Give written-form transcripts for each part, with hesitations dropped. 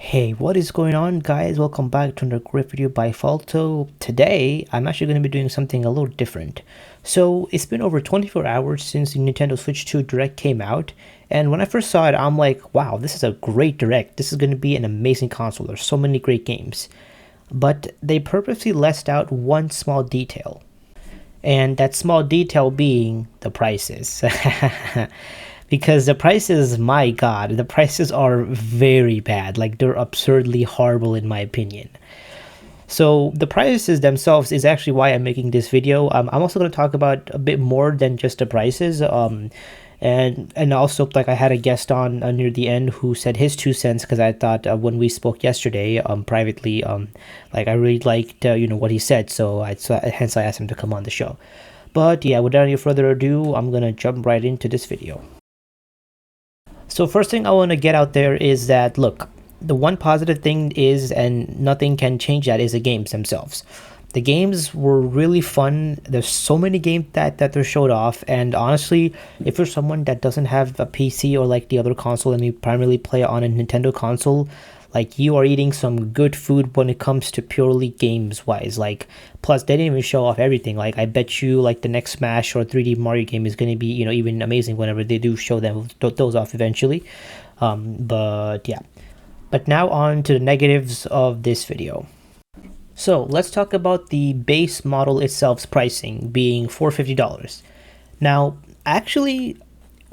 Hey, what is going on, guys? Welcome back to another great video by Falto. Today, I'm actually going to be doing something a little different. So, it's been over 24 hours since the Nintendo Switch 2 Direct came out, and when I first saw it, I'm like, wow, this is a great Direct. This is going to be an amazing console. There's so many great games. But they purposely left out one small detail. And that small detail being the prices. Because the prices, my god, the prices are very bad. Like, they're absurdly horrible in my opinion. So the prices themselves is actually why I'm making this video. I'm also going to talk about a bit more than just the prices. And also, like, I had a guest on near the end who said his 2 cents, because I thought when we spoke yesterday privately, like, I really liked what he said, so hence I asked him to come on the show. But yeah, without any further ado, I'm gonna jump right into this video. So first thing I want to get out there is that, look, the one positive thing is, and nothing can change that, is the games themselves. The games were really fun. There's so many games that they're showed off, and honestly, if you're someone that doesn't have a PC or like the other console and you primarily play on a Nintendo console, like, you are eating some good food when it comes to purely games wise. Like, plus they didn't even show off everything. Like, I bet you like the next Smash or 3D Mario game is going to be even amazing whenever they do show them those off eventually. But yeah, but now on to the negatives of this video. So let's talk about the base model itself's pricing being $450. Now, actually,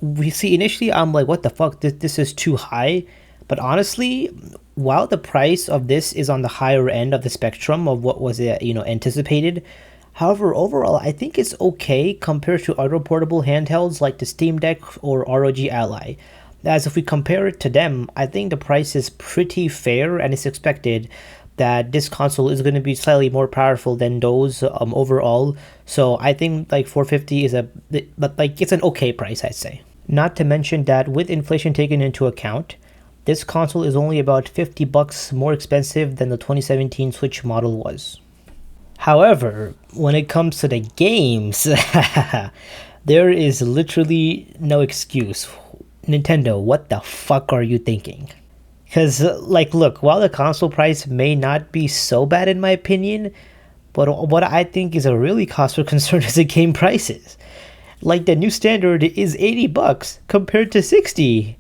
we see initially I'm like, what the fuck, this is too high. But honestly, while the price of this is on the higher end of the spectrum of what was anticipated, however, overall I think it's okay compared to other portable handhelds like the Steam Deck or ROG Ally. As if we compare it to them, I think the price is pretty fair, and it's expected that this console is going to be slightly more powerful than those overall. So I think like 450 is but like, it's an okay price, I'd say. Not to mention that with inflation taken into account, this console is only about $50 more expensive than the 2017 Switch model was. However, when it comes to the games, there is literally no excuse. Nintendo, what the fuck are you thinking? Because, like, look, while the console price may not be so bad in my opinion, but what I think is a really cause for concern is the game prices. Like, the new standard is $80 compared to $60.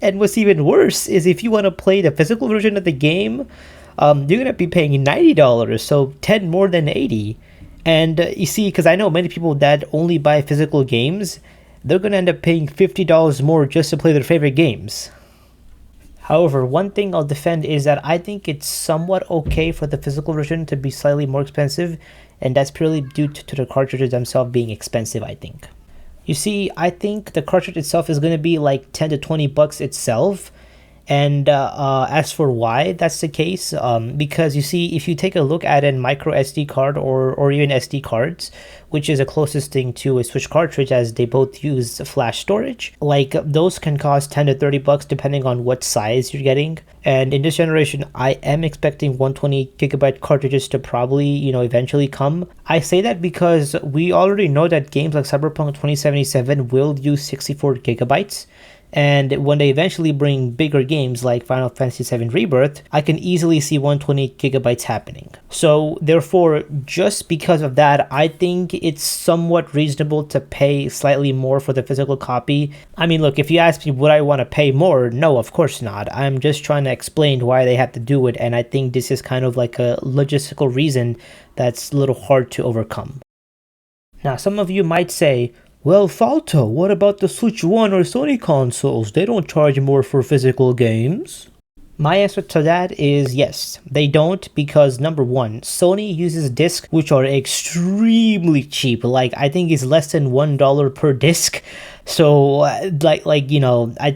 And what's even worse is if you want to play the physical version of the game, you're going to be paying $90, so 10 more than 80. And you see, because I know many people that only buy physical games, they're going to end up paying $50 more just to play their favorite games. However, one thing I'll defend is that I think it's somewhat okay for the physical version to be slightly more expensive, and that's purely due to the cartridges themselves being expensive, I think. You see, I think the cartridge itself is going to be like 10 to 20 bucks itself. And as for why that's the case, because you see, if you take a look at a micro SD card or even SD cards, which is the closest thing to a Switch cartridge as they both use flash storage, like, those can cost 10 to 30 bucks depending on what size you're getting. And in this generation, I am expecting 120 gigabyte cartridges to probably, eventually come. I say that because we already know that games like Cyberpunk 2077 will use 64 gigabytes. And when they eventually bring bigger games like Final Fantasy VII Rebirth, I can easily see 120 gigabytes happening. So therefore, just because of that, I think it's somewhat reasonable to pay slightly more for the physical copy. I mean, look, if you ask me would I want to pay more, no, of course not. I'm just trying to explain why they have to do it, and I think this is kind of like a logistical reason that's a little hard to overcome. Now, some of you might say, well, Falto, what about the Switch 1 or Sony consoles? They don't charge more for physical games. My answer to that is yes, they don't, because number one, Sony uses discs which are extremely cheap. Like, I think it's less than $1 per disc. So I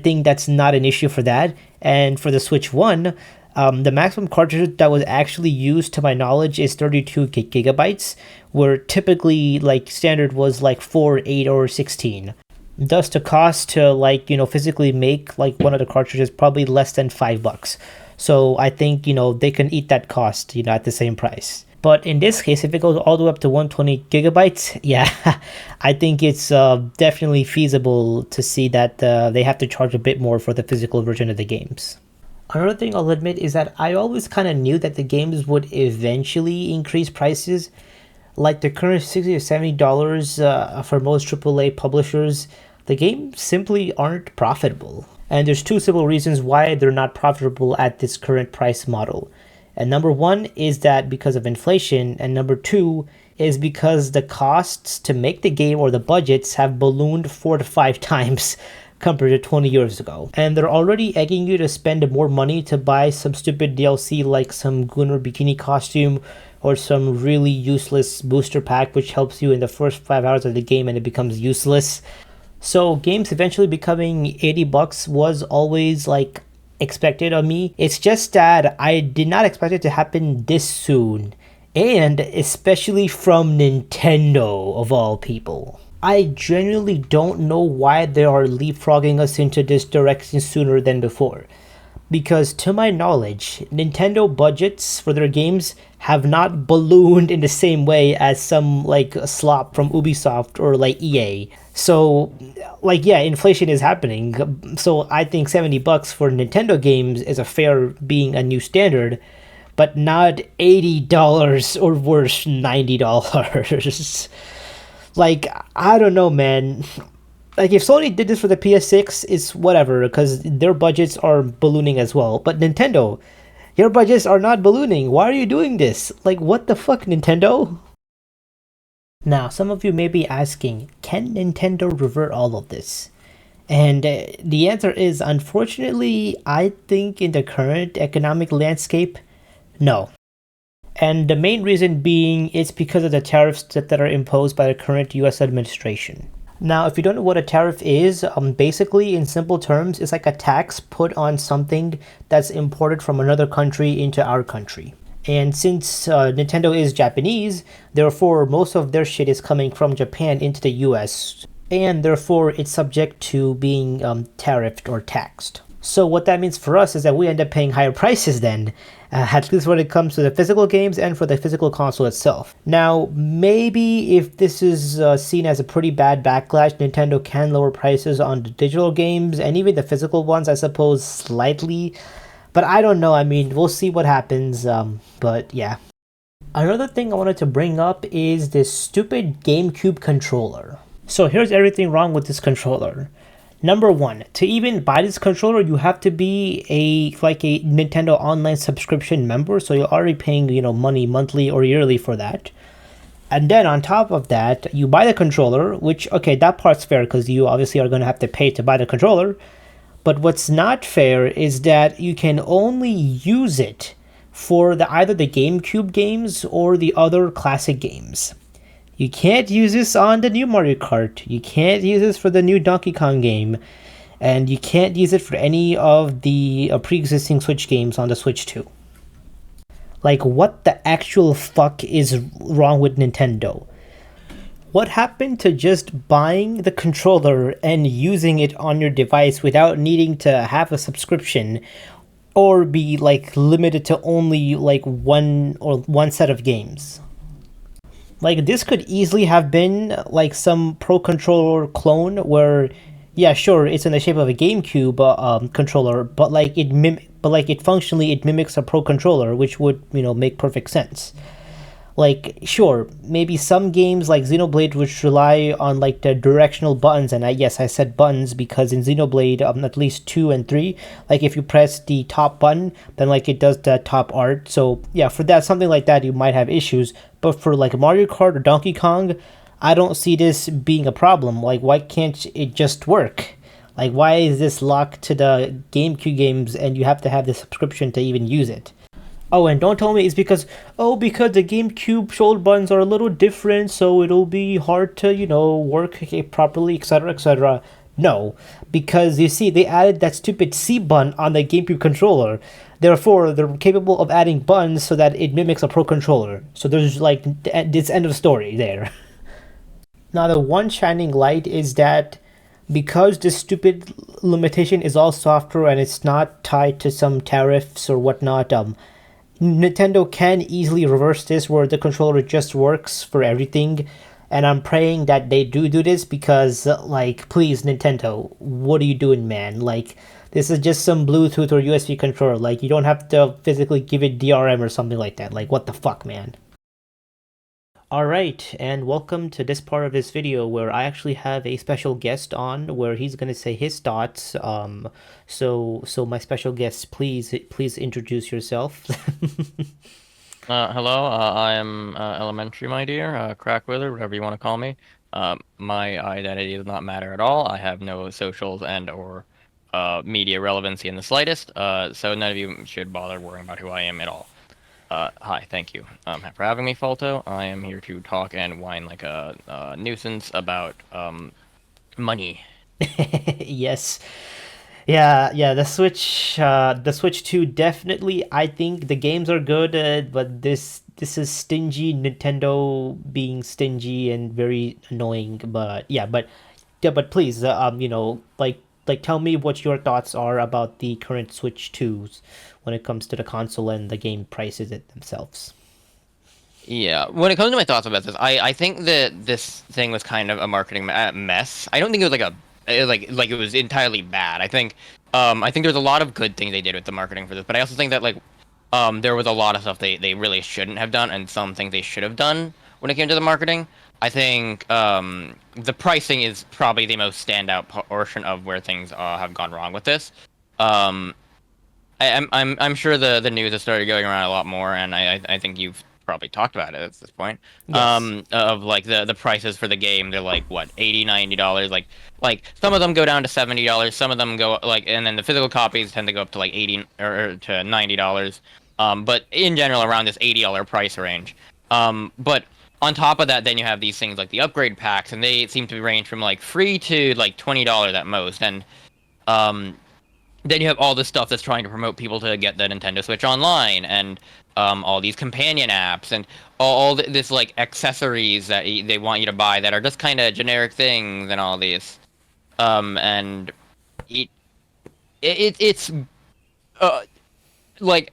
think that's not an issue for that. And for the Switch 1, the maximum cartridge that was actually used, to my knowledge, is 32 gigabytes, where typically, like, standard was like 4, 8, or 16. Thus, the cost to physically make like one of the cartridges probably less than $5. So I think they can eat that cost at the same price. But in this case, if it goes all the way up to 120 gigabytes, yeah, I think it's definitely feasible to see that they have to charge a bit more for the physical version of the games. Another thing I'll admit is that I always kind of knew that the games would eventually increase prices. Like the current $60 or $70 for most AAA publishers, the games simply aren't profitable. And there's two simple reasons why they're not profitable at this current price model. And number one is that because of inflation, and number two is because the costs to make the game or the budgets have ballooned 4 to 5 times compared to 20 years ago. And they're already egging you to spend more money to buy some stupid DLC like some Gunner bikini costume or some really useless booster pack which helps you in the first 5 hours of the game and it becomes useless. So games eventually becoming $80 was always like expected of me. It's just that I did not expect it to happen this soon, and especially from Nintendo of all people. I genuinely don't know why they are leapfrogging us into this direction sooner than before. Because to my knowledge, Nintendo budgets for their games have not ballooned in the same way as some like slop from Ubisoft or like EA. So like yeah, inflation is happening. So I think $70 for Nintendo games is a fair being a new standard, but not $80 or worse, $90. Like I don't know, man. Like if Sony did this for the PS6, it's whatever because their budgets are ballooning as well. But Nintendo, your budgets are not ballooning. Why are you doing this? Like what the fuck, Nintendo? Now, some of you may be asking, can Nintendo revert all of this? And the answer is unfortunately, I think in the current economic landscape, no. And the main reason being it's because of the tariffs that are imposed by the current US administration. Now, if you don't know what a tariff is, basically in simple terms, it's like a tax put on something that's imported from another country into our country. And since Nintendo is Japanese, therefore most of their shit is coming from Japan into the US. And therefore it's subject to being tariffed or taxed. So what that means for us is that we end up paying higher prices then, at least when it comes to the physical games and for the physical console itself. Now, maybe if this is seen as a pretty bad backlash, Nintendo can lower prices on the digital games and even the physical ones, I suppose, slightly. But I don't know, I mean, we'll see what happens, but yeah. Another thing I wanted to bring up is this stupid GameCube controller. So here's everything wrong with this controller. Number one, to even buy this controller, you have to be a Nintendo Online subscription member, so you're already paying, money monthly or yearly for that. And then on top of that, you buy the controller, which, okay, that part's fair because you obviously are going to have to pay to buy the controller. But what's not fair is that you can only use it for either the GameCube games or the other classic games. You can't use this on the new Mario Kart. You can't use this for the new Donkey Kong game. And you can't use it for any of the pre-existing Switch games on the Switch 2. Like, what the actual fuck is wrong with Nintendo? What happened to just buying the controller and using it on your device without needing to have a subscription or be limited to only one set of games? Like, this could easily have been some Pro Controller clone where, yeah, sure, it's in the shape of a GameCube controller, but it functionally mimics a Pro Controller, which would make perfect sense. Sure, maybe some games like Xenoblade which rely on the directional buttons, and yes, I said buttons because in Xenoblade at least 2 and 3, if you press the top button, then it does the top art. So yeah, for that, something like that, you might have issues. But for Mario Kart or Donkey Kong, I don't see this being a problem. Why can't it just work? Why is this locked to the GameCube games and you have to have the subscription to even use it? Oh, and don't tell me it's because the GameCube shoulder buttons are a little different, so it'll be hard to, work properly, etc., etc. No, because you see, they added that stupid C button on the GameCube controller. Therefore, they're capable of adding buttons so that it mimics a Pro Controller. So there's this end of story there. Now, the one shining light is that because this stupid limitation is all software and it's not tied to some tariffs or whatnot, Nintendo can easily reverse this where the controller just works for everything, and I'm praying that they do this because, please, Nintendo, what are you doing, man? This is just some Bluetooth or USB controller. Like, you don't have to physically give it DRM or something like that. Like, what the fuck, man? Alright, and welcome to this part of this video where I actually have a special guest on where he's gonna say his thoughts. So my special guest, please introduce yourself. Hello, I am Elementary, my dear, Crackwither, whatever you want to call me. My identity does not matter at all. I have no socials and or media relevancy in the slightest, so none of you should bother worrying about who I am at all. Hi, thank you for having me, Falto. I am here to talk and whine like a nuisance about money. Yes. Yeah, the Switch 2 definitely. I think the games are good, but this is stingy Nintendo being stingy and very annoying. But yeah, but please, like tell me what your thoughts are about the current Switch 2s when it comes to the console and the game prices it themselves. Yeah, when it comes to my thoughts about this, I think that this thing was kind of a marketing mess. I don't think it was like like it was entirely bad. I think there's a lot of good things they did with the marketing for this, but I also think that there was a lot of stuff they really shouldn't have done, and some things they should have done when it came to the marketing. I think the pricing is probably the most standout portion of where things have gone wrong with this. Um, I'm sure the news has started going around a lot more, and I think you've probably talked about it at this point. Yes. Of like the prices for the game, they're like what $80-$90. Like some of them go down to $70. Some of them go like, and then the physical copies tend to go up to like 80 or to $90. But in general around this $80 price range. But on top of that, then you have these things like the upgrade packs, and they seem to range from like free to like $20 at most, and um then you have all this stuff that's trying to promote people to get the Nintendo Switch Online, and all these companion apps, and all this like accessories that they want you to buy that are just kind of generic things, and all these. And it, it's uh like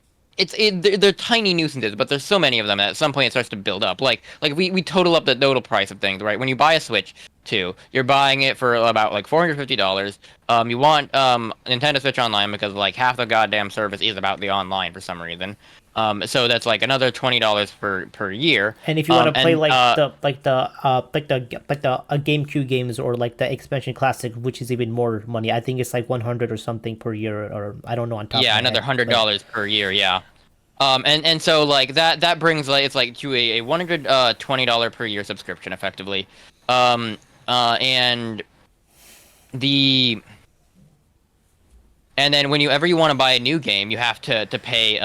they're tiny nuisances, but there's so many of them that at some point it starts to build up. Like we total up the total price of things, right? When you buy a Switch 2, you're buying it for about like $450. You want Nintendo Switch Online because like half the goddamn service is about the online for some reason. So that's like another $20 per year. And if you want to play And like the GameCube games or like the expansion classic, which is even more money, I think it's like 100 or something per year, or I don't know on top of Yeah, my another head. hundred But dollars per year. Yeah. And so like that brings like it's like to a $120 per year subscription effectively. Um, and the and then whenever you want to buy a new game, you have to pay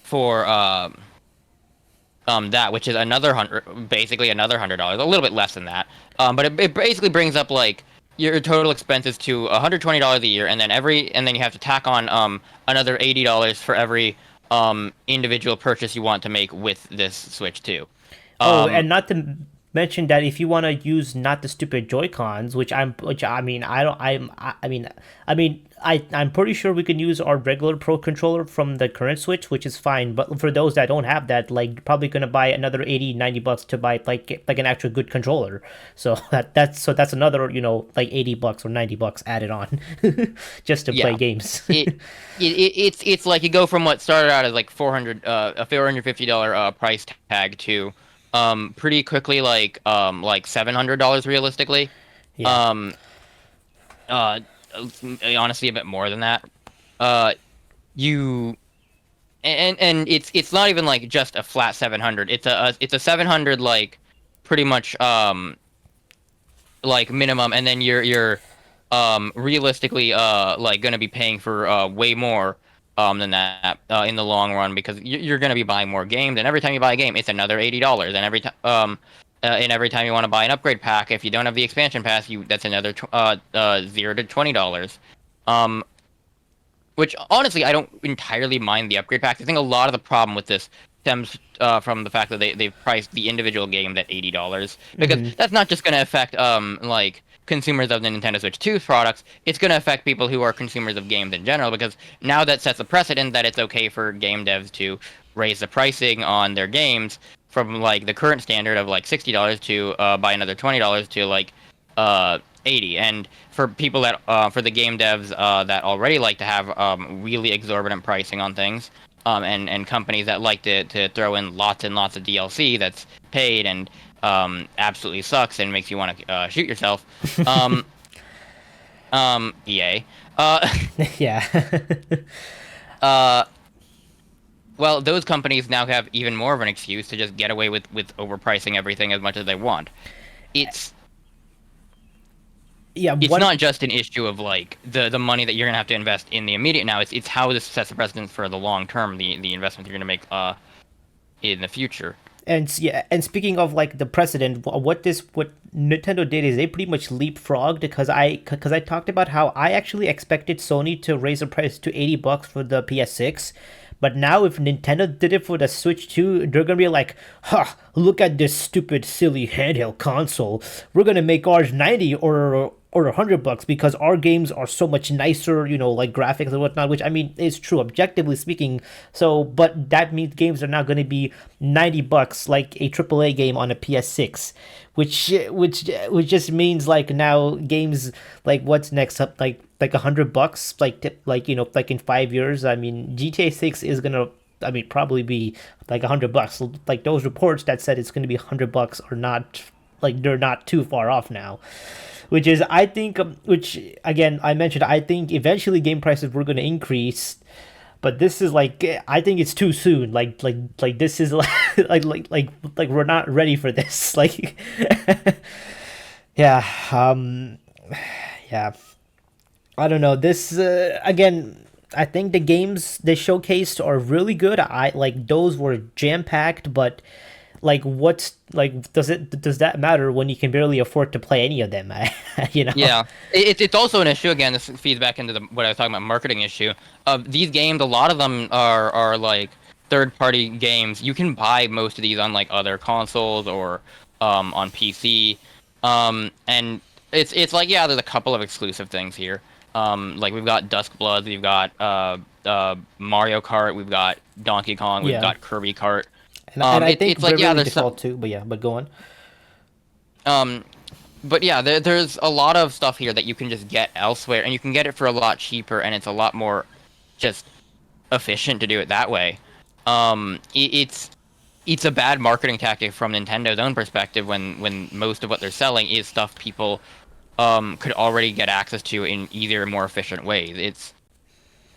for that, which is another basically another $100, a little bit less than that. But it basically brings up like your total expenses to $120 a year, and then you have to tack on another $80 for every individual purchase you want to make with this Switch 2. oh, Um, and not to mention that if you want to use not the stupid Joy Cons, which I mean, I don't, I'm pretty sure we can use our regular Pro controller from the current Switch, which is fine. But for those that don't have that, like, you're probably gonna buy another 80-90 bucks to buy like an actual good controller. So that's another, like, 80 bucks or 90 bucks added on just to play yeah, games. it, it's like you go from what started out as like a $450 price tag to pretty quickly like $700 realistically. Yeah. Um, uh, Honestly a bit more than that. Uh, you and it's not even like just a flat 700. It's a 700 like pretty much like minimum, and then you're realistically like gonna be paying for way more than that in the long run, because you're gonna be buying more games, and every time you buy a game it's another $80, and every time you want to buy an upgrade pack, if you don't have the expansion pass, you that's another $0 to $20. um which honestly, I don't entirely mind the upgrade packs. I think a lot of the problem with this stems from the fact that they've priced the individual games at $80, because Hmm. that's not just going to affect like consumers of the Nintendo Switch 2 products. It's going to affect people who are consumers of games in general, because now that sets a precedent that it's okay for game devs to raise the pricing on their games from like the current standard of like $60 to by another $20 to like $80. And for people that for the game devs that already like to have really exorbitant pricing on things, and companies that like to throw in lots and lots of DLC that's paid and absolutely sucks and makes you want to shoot yourself. Um, EA. Uh, Yeah. uh, well, those companies now have even more of an excuse to just get away with overpricing everything as much as they want. It's Yeah, it's one. not just an issue of like the money that you're gonna have to invest in the immediate now. It's how this sets the precedence for the long term, the investment you're gonna make in the future. And yeah, and speaking of like the precedent, what Nintendo did is they pretty much leapfrogged because I talked about how I actually expected Sony to raise the price to $80 for the PS6, but now if Nintendo did it for the Switch 2, they're gonna be like, "Ha! Look at this stupid, silly handheld console. We're gonna make ours 90 or $100 because our games are so much nicer, like graphics and whatnot," which I mean is true objectively speaking. So, but that means games are now going to be $90 like a AAA game on a PS6, which just means like now games like what's next up like $100 like in 5 years. I mean GTA 6 is gonna. I mean, probably be like $100. Like those reports that said it's going to be $100 are not like they're not too far off now, which is I think which again I mentioned I think eventually game prices were going to increase, but this is like I think it's too soon. Like this is like like we're not ready for this. Like yeah, yeah. I don't know. This again. I think the games they showcased are really good. I like those were jam packed, but like what's like does that matter when you can barely afford to play any of them? you know. Yeah, it's also an issue. Again, this feeds back into what I was talking about, marketing issue. These games, a lot of them are like third-party games. You can buy most of these on like other consoles or on PC. And it's like, yeah, there's a couple of exclusive things here. Like we've got Dusk Bloods, we've got Mario Kart, we've got Donkey Kong, we've Yeah, got Kirby Kart. and I think It's like, yeah, Bravely there's some. Default too. But yeah, but go on. Um, but yeah, there's a lot of stuff here that you can just get elsewhere, and you can get it for a lot cheaper, and it's a lot more just efficient to do it that way. It's a bad marketing tactic from Nintendo's own perspective when most of what they're selling is stuff people could already get access to in either more efficient ways. It's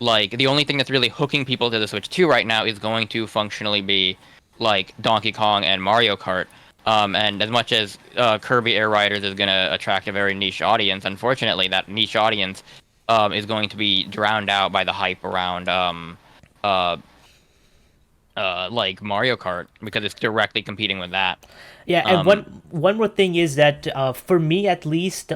like the only thing that's really hooking people to the Switch 2 right now is going to functionally be like Donkey Kong and Mario Kart. And as much as Kirby Air Riders is going to attract a very niche audience, unfortunately, that niche audience is going to be drowned out by the hype around uh, like Mario Kart because it's directly competing with that. Yeah, and Um, one more thing is that for me at least,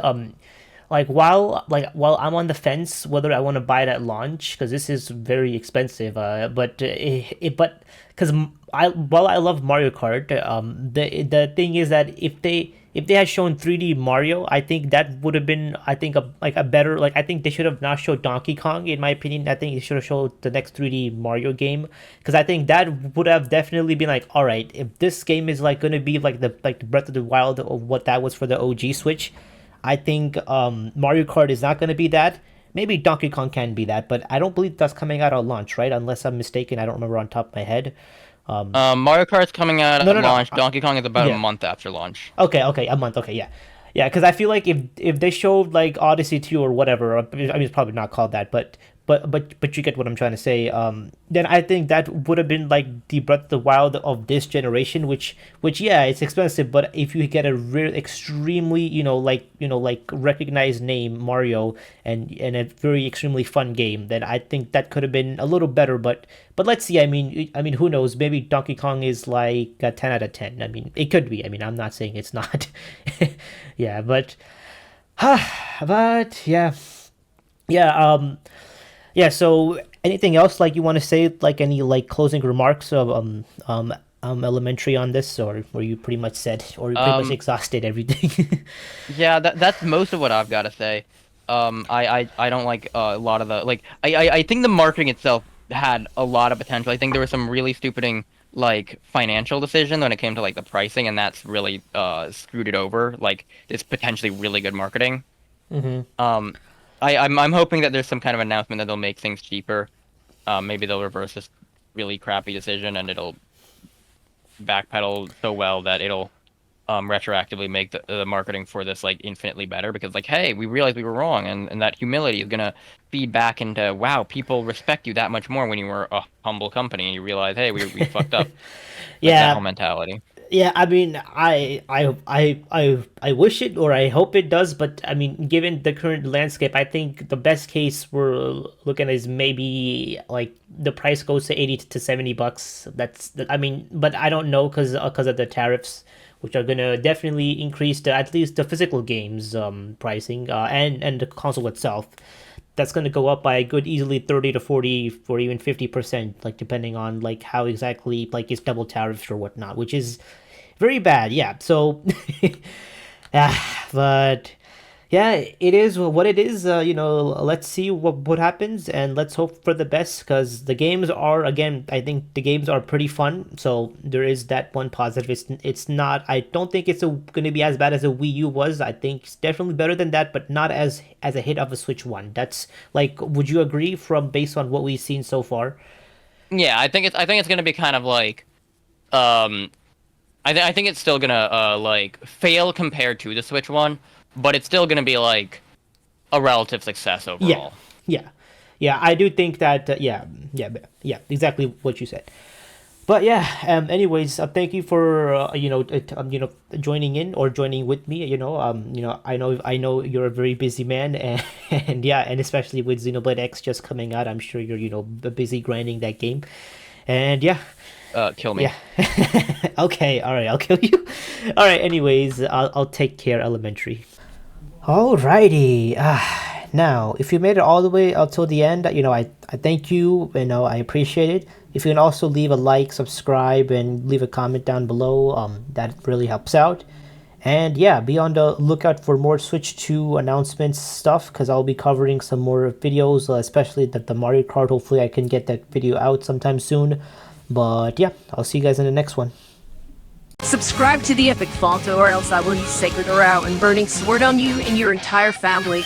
while I'm on the fence whether I want to buy it at launch because this is very expensive, but because I while I love Mario Kart, the thing is that if they had shown 3D Mario, I think that would have been I think a better like I think they should have not showed Donkey Kong in my opinion. I think they should have showed the next 3D Mario game because I think that would have definitely been like all right if this game is like going to be like the Breath of the Wild of what that was for the OG Switch. I think Mario Kart is not going to be that. Maybe Donkey Kong can be that, but I don't believe that's coming out at launch, right? Unless I'm mistaken, I don't remember on top of my head. Mario Kart's coming out No, at no, no. launch. Donkey Kong is about a Yeah. month after launch. Okay, okay, a month. Okay, yeah, yeah. Because I feel like if they showed like Odyssey 2 or whatever, I mean it's probably not called that, but you get what I'm trying to say. Then I think that would have been like the Breath of the Wild of this generation, which yeah, it's expensive, but if you get a real extremely like recognized name Mario and a very extremely fun game, then I think that could have been a little better. But let's see. I mean, who knows? Maybe Donkey Kong is like a 10 out of 10. I mean, it could be. I mean, I'm not saying it's not. Yeah, but yeah, yeah. Yeah. So, anything else like you want to say? Like any like closing remarks of elementary on this, or were you pretty much said, or you pretty much Um, exhausted everything? Yeah, that's most of what I've got to say. I don't like a lot of the like. I think the marketing itself had a lot of potential. I think there was some really stupiding like financial decision when it came to like the pricing, and that's really screwed it over. Like it's potentially really good marketing. I'm hoping that there's some kind of announcement that they'll make things cheaper. Maybe they'll reverse this really crappy decision and it'll backpedal so well that it'll retroactively make the marketing for this like infinitely better because like, hey, we realized we were wrong, and that humility is gonna feed back into, wow, people respect you that much more when you were a humble company and you realize, hey, we fucked up. Like that whole Yeah, mentality. yeah. I mean, I wish it or I hope it does, but I mean, given the current landscape, I think the best case we're looking at is maybe like the price goes to 80 to 70 bucks. I mean, but I don't know because of the tariffs, which are gonna definitely increase at least the physical games pricing and the console itself. That's going to go up by a good easily 30 to 40 or even 50%, like depending on like how exactly like it's double tariffs or whatnot, which is very bad. Yeah. So but yeah, it is what it is. Let's see what happens, and let's hope for the best. Because the games are, again, I think the games are pretty fun. So there is that one positive. It's not. I don't think it's going to be as bad as a Wii U was. I think it's definitely better than that, but not as a hit of a Switch One. That's like, would you agree from based on what we've seen so far? Yeah, I think it's gonna be kind of like um I think it's still gonna like fail compared to the Switch one, but it's still gonna be like a relative success Yeah, overall. yeah, yeah. I do think that. Yeah. Exactly what you said. But yeah, anyways, thank you for joining in or joining with me. I know you're a very busy man, and yeah, and especially with Xenoblade X just coming out, I'm sure you're busy grinding that game, and yeah, Kill me. yeah. Okay, all right, I'll kill you. All right, anyways, I'll take care, Elementary. Alrighty. Now, if you made it all the way up till the end, I thank you. I appreciate it. If you can also leave a like, subscribe, and leave a comment down below, that really helps out. And yeah, be on the lookout for more Switch 2 announcements stuff because I'll be covering some more videos, especially the Mario Kart. Hopefully, I can get that video out sometime soon. But yeah, I'll see you guys in the next one. Subscribe to the Epic Falto, or else I will use Sacred Arrow and Burning Sword on you and your entire family.